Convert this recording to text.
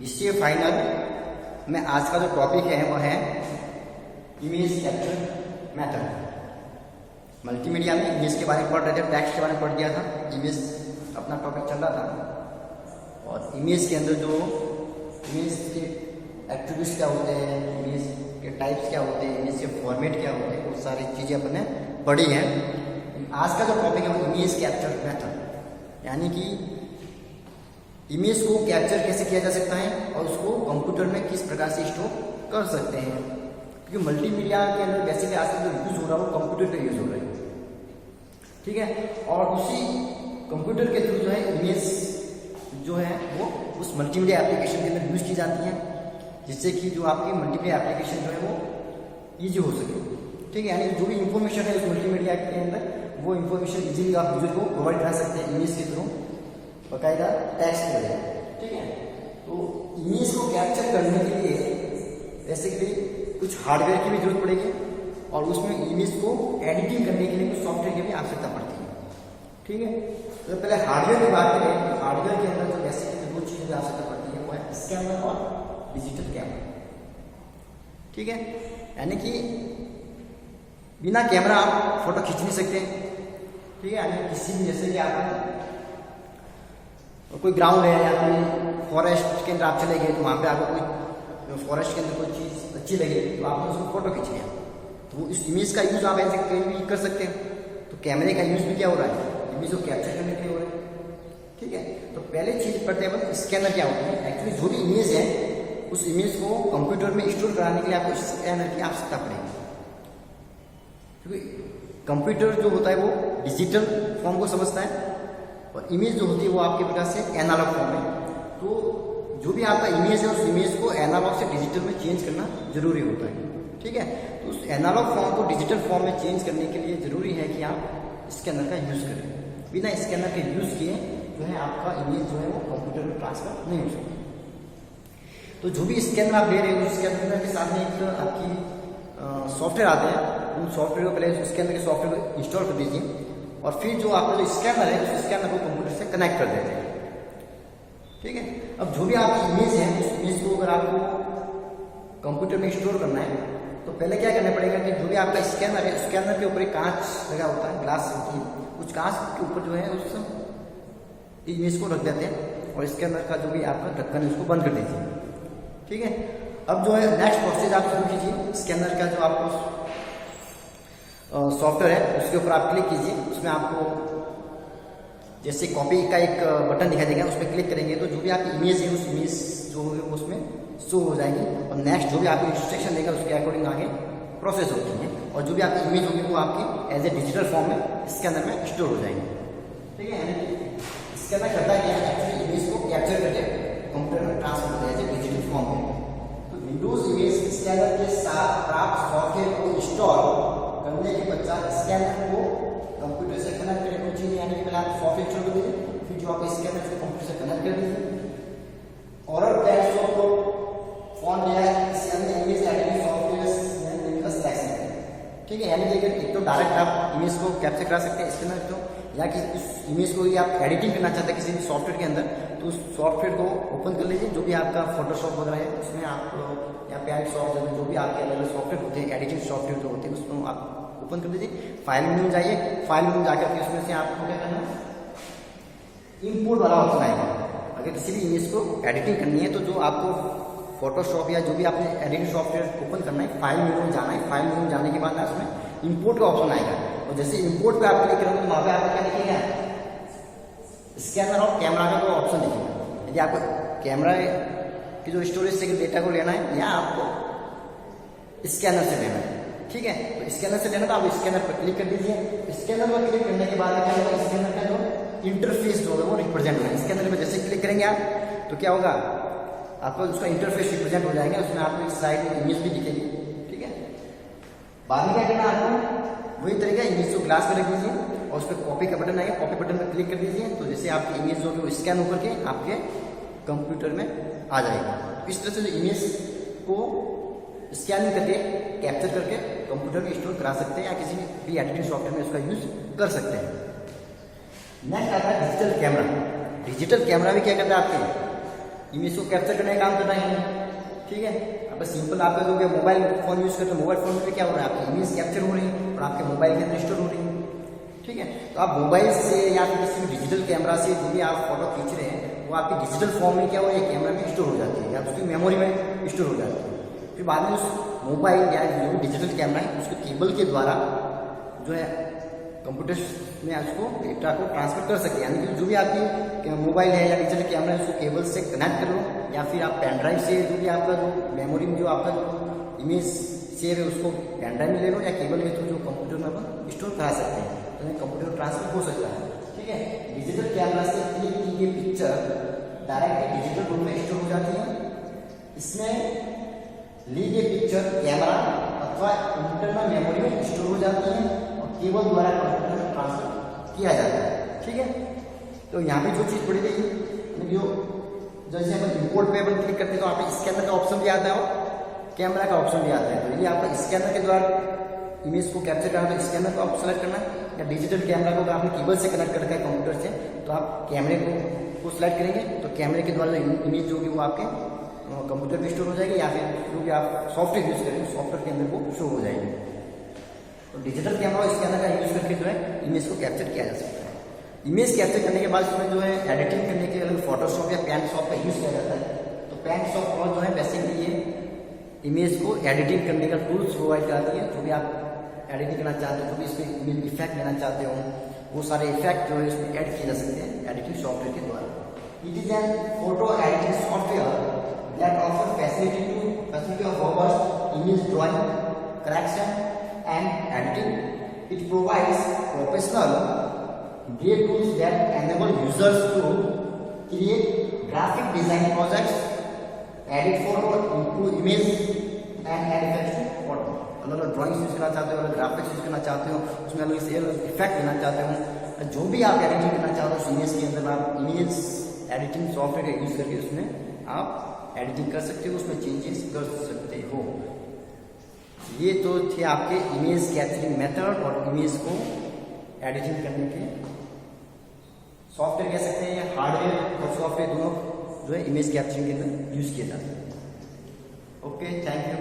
इससे फाइनल में आज का जो टॉपिक है वो है इमेज कैप्चर मेथड। मल्टीमीडिया में इमेज के बारे में पढ़ रहे थे, टेक्स्ट के बारे में पढ़ दिया था, इमेज अपना टॉपिक चल रहा था। और इमेज के अंदर जो इमेज के एट्रीब्यूट्स क्या होते हैं, इमेज के टाइप्स क्या होते हैं, इमेज के फॉर्मेट क्या होते हैं, वो सारी चीज़ें अपने पढ़ी हैं। आज का जो टॉपिक है वो इमेज कैप्चर मेथड, यानी कि इमेज को कैप्चर कैसे किया जा सकता है और उसको कंप्यूटर में किस प्रकार से स्टोर कर सकते हैं। क्योंकि मल्टीमीडिया के अंदर बेसिकली आजकल जो यूज हो रहा है वो कंप्यूटर का यूज हो रहा है, ठीक है। और उसी कंप्यूटर के थ्रू जो है इमेज जो है वो उस मल्टीमीडिया एप्लीकेशन के अंदर यूज की जाती है, जिससे कि जो आपकी मल्टीमीडिया एप्लीकेशन जो है वो ईजी हो सके, ठीक है। यानी जो भी इंफॉर्मेशन है उस मल्टीमीडिया के अंदर वो इंफॉर्मेशन इजीली आप यूजर को प्रोवाइड करा सकते हैं इमेज के थ्रू, बाकायदा टेक्स्ट में, ठीक है। तो इमेज को कैप्चर करने के लिए बेसिकली कुछ हार्डवेयर की भी जरूरत पड़ेगी और उसमें इमेज को एडिटिंग करने के लिए कुछ सॉफ्टवेयर की भी आवश्यकता पड़ती है, ठीक है। तो पहले हार्डवेयर की बात करें तो हार्डवेयर के अंदर जो बेसिकली दो चीज़ों की आवश्यकता पड़ती है वो है स्कैनर और डिजिटल कैमरा, ठीक है। यानी कि बिना कैमरा आप फोटो खींच नहीं सकते, ठीक है। यानी किसी भी जैसे कि आप कोई ग्राउंड है या कोई फॉरेस्ट के अंदर आप चले गए तो वहाँ पे आपको कोई फॉरेस्ट के अंदर कोई चीज़ अच्छी लगी तो आपने उसको फोटो खींच लिया, तो इस इमेज का यूज आप ऐसे कहीं भी कर सकते हैं। तो कैमरे का यूज भी क्या हो रहा है, इमेज को कैप्चर करने के लिए हो रहा है, ठीक है। तो पहले चीज पढ़ते हैं स्कैनर क्या होता है। एक्चुअली जो भी इमेज है उस इमेज को कंप्यूटर में स्टोर कराने के लिए आपको स्कैनर की आवश्यकता पड़ेगी, क्योंकि कंप्यूटर जो होता है वो डिजिटल फॉर्म को समझता है और इमेज जो होती है वो आपके प्रकार से एनालॉग फॉर्म है। तो जो भी आपका इमेज है उस इमेज को एनालॉग से डिजिटल में चेंज करना जरूरी होता है, ठीक है। तो उस एनालॉग फॉर्म को डिजिटल फॉर्म में चेंज करने के लिए जरूरी है कि आप स्कैनर का यूज करें। बिना स्कैनर के यूज किए जो है आपका इमेज जो है वो कंप्यूटर में ट्रांसफर नहीं हो सकती। तो जो भी स्कैनर आप ले रहे हो उस स्कैनर के साथ में एक आपकी सॉफ्टवेयर आते हैं, उन सॉफ्टवेयर को पहले स्कैनर के सॉफ्टवेयर को इंस्टॉल कर दीजिए और फिर जो आपका जो स्कैनर है उस स्कैनर को कंप्यूटर से कनेक्ट कर देते हैं, ठीक है। अब जो भी आपकी इमेज है उस इमेज को अगर आपको कंप्यूटर में स्टोर करना है तो पहले क्या करना पड़ेगा कि जो भी आपका स्कैनर है स्कैनर के ऊपर एक कांच लगा होता है, ग्लास होती है, उस कांच के ऊपर जो है उस इमेज को रख देते हैं और स्कैनर का जो भी आपका ढक्कन है उसको बंद कर दीजिए, ठीक है। अब जो है नेक्स्ट प्रोसेस आप शुरू कीजिए। स्कैनर का जो आपको सॉफ्टवेयर है उसके ऊपर आप क्लिक कीजिए, उसमें आपको जैसे कॉपी का एक बटन दिखाई देगा, उस पर क्लिक करेंगे तो जो भी आपकी इमेज है उस इमेज जो होगी वो उसमें शो हो जाएगी और नेक्स्ट जो भी आपको इंस्ट्रक्शन देगा उसके अकॉर्डिंग आगे प्रोसेस होती है और जो भी आपकी इमेज होगी वो आपकी एज ए डिजिटल फॉर्म में स्कैनर में स्टोर हो जाएगी, ठीक है। स्कैनर करता है क्या, एक्चुअली इमेज को कैप्चर करके कंप्यूटर में ट्रांसफर करता है एज ए डिजिटल फॉर्म में। तो विंडोज इमेज स्कैनर के साथ प्राप्त सॉफ्टवेयर को इंस्टॉल करने के पश्चात स्कैनर को कंप्यूटर से कनेक्ट करें कुछ चीज़, यानी कि पहले आप सॉफ्टवेयर छोड़ दीजिए, फिर जो आपका स्कैनर से कंप्यूटर से कनेक्ट कर दीजिए और टेक्स्ट को फोन या किसी अन्य इमेज एडिटिंग सॉफ्टवेयर का सिलेक्शन करें, ठीक है। यानी कि एक तो डायरेक्ट आप इमेज को कैप्चर करा सकते हैं स्कैनर तो, या कि उस इमेज को आप एडिटिंग करना चाहते हैं किसी भी सॉफ्टवेयर के अंदर तो उस सॉफ्टवेयर को ओपन कर लीजिए, जो भी आपका फोटोशॉप वगैरह है उसमें आप या पैड सॉफ्टवेयर जो भी आपके अलग अलग सॉफ्टवेयर होते हैं एडिटिंग सॉफ्टवेयर जो होते हैं उसको आप ओपन कर दीजिए। फाइल में जाइए, फाइल में जाकर के उसमें से आपको क्या करना है, इंपोर्ट वाला ऑप्शन आएगा। अगर किसी भी इमेज को एडिटिंग करनी है तो जो आपको फोटोशॉप या जो भी आपने एडिटिंग सॉफ्टवेयर ओपन करना है फाइल मेनू में जाना है, फाइल मेनू में जाने के बाद उसमें इंपोर्ट का ऑप्शन आएगा और जैसे इंपोर्ट पे आप क्लिक करेंगे तो वहाँ पे आपको क्या दिखेगा, स्कैनर और कैमरा का कोई ऑप्शन दिखेगा। यदि आपको कैमरा की जो स्टोरेज से डेटा को लेना है या आपको स्कैनर से लेना है, ठीक है। तो स्कैनर से लेना तो आप स्कैनर पर क्लिक कर दीजिए। स्कैनर पर क्लिक करने के बाद क्या होगा, स्कैनर का जो इंटरफेस जो होगा वो रिप्रेजेंट होगा। स्कैनर में जैसे क्लिक करेंगे आप तो क्या होगा, आपको उसका इंटरफेस रिप्रेजेंट हो जाएगा, उसमें आपको एक साइड में इमेज भी दिखेगी, ठीक है। बाद में क्या करना है आपको, वही तरीका इमेज को ग्लास पर रख दीजिए और उस पर कॉपी का बटन आएगा, कॉपी बटन पर क्लिक कर दीजिए तो जैसे आपकी इमेज जो है स्कैन होकर के आपके कंप्यूटर में आ जाएगी। इस तरह से जो इमेज को स्कैनिंग करके कैप्चर करके कंप्यूटर में स्टोर करा सकते हैं या किसी भी एडिटिंग सॉफ्टवेयर में उसका यूज कर सकते हैं। नेक्स्ट आता है डिजिटल कैमरा। डिजिटल कैमरा भी क्या करता है आपके इमेज को कैप्चर करने का काम कर रहे हैं, ठीक है। अब सिंपल आपका जो भी मोबाइल फोन यूज करते हैं, मोबाइल फोन में क्या हो रहा है, आपकी इमेज कैप्चर हो रही है और आपके मोबाइल के अंदर स्टोर हो रही है, ठीक है। तो आप मोबाइल से या फिर किसी भी डिजिटल कैमरा से जो भी आप फोटो खींच रहे हैं वो आपकी डिजिटल फॉर्म में क्या हो रही है, कैमरा में स्टोर हो जाती है या उसकी मेमोरी में स्टोर हो जाती है। फिर बाद में उस मोबाइल या जो डिजिटल कैमरा है उसको केबल के द्वारा जो है कंप्यूटर में उसको डेटा को ट्रांसफर कर सकते हैं, यानी कि जो भी आपकी मोबाइल है या डिजिटल कैमरा है उसको केबल से कनेक्ट कर लो या फिर आप पेन ड्राइव से जो भी आपका जो मेमोरी में जो आपका जो इमेज सेव है उसको पेन ड्राइव में ले लो या केबल के थ्रू जो कंप्यूटर में अपन स्टोर करा सकते हैं, तो कंप्यूटर ट्रांसफर हो सकता है, ठीक है। डिजिटल कैमरा से क्लिक की गई पिक्चर डायरेक्ट डिजिटल रूप में स्टोर हो जाती है। इसमें ली गई पिक्चर कैमरा अथवा इंटरनल मेमोरी में स्टोर हो जाती है और केबल द्वारा कंप्यूटर में ट्रांसफर किया जाता है, ठीक है। तो यहाँ पे जो चीज पड़ी रही जो जैसे अपन इंपोर्ट पे अपन क्लिक करते हैं तो आप स्कैनर का ऑप्शन भी आता है और कैमरा का ऑप्शन भी आता है। तो ये आपका स्कैनर के द्वारा इमेज को कैप्चर करना तो स्कैनर को आप सेलेक्ट करना, या डिजिटल कैमरा को अगर आपने केबल से कनेक्ट करके है कंप्यूटर से तो आप कैमरे को सिलेक्ट करेंगे तो कैमरे के द्वारा इमेज जो होगी वो आपके कंप्यूटर में स्टोर हो जाएगी या फिर जो भी आप सॉफ्टवेयर यूज करेंगे सॉफ्टवेयर के अंदर वो शो हो जाएगी। तो डिजिटल कैमरा और स्कैनर का यूज करके जो है इमेज को कैप्चर किया जा सकता है। इमेज कैप्चर करने के बाद उसमें जो है एडिटिंग करने के लिए फोटोशॉप या पेंटशॉप का यूज किया जाता है। तो पेंटशॉप और जो है बेसिकली ये इमेज को एडिटिंग करने का टूल्स प्रोवाइड कराती है। जो भी आप एडिटिंग करना चाहते हो, जो भी इसमें इमेज इफेक्ट लेना चाहते हो, वो सारे इफेक्ट जो है इसमें ऐड किए जा सकते हैं एडिटिंग सॉफ्टवेयर के द्वारा। It is an photo editing software that offer facility of robust image drawing, correction and editing. It provides professional grade tools that enable users to create graphic design projects, edit photo, improve image and add effects to photo. अगर drawings use करना चाहते हो, अगर graphics use करना चाहते हो, उसमें अलग से इफेक्ट देना चाहते हो, जो भी आप एडिटिंग करना चाहते हो उस इमेज के अंदर आप इमेज एडिटिंग सॉफ्टवेयर का यूज करके उसमें आप एडिटिंग कर सकते हो, उसमें चेंजेस कर सकते हो। ये तो थे आपके इमेज कैप्चरिंग मेथड और इमेज को एडिटिंग करने के सॉफ्टवेयर कह सकते हैं, हार्डवेयर और सॉफ्टवेयर दोनों जो है इमेज कैप्चरिंग के अंदर यूज किए जाते हैं। Okay, thank you.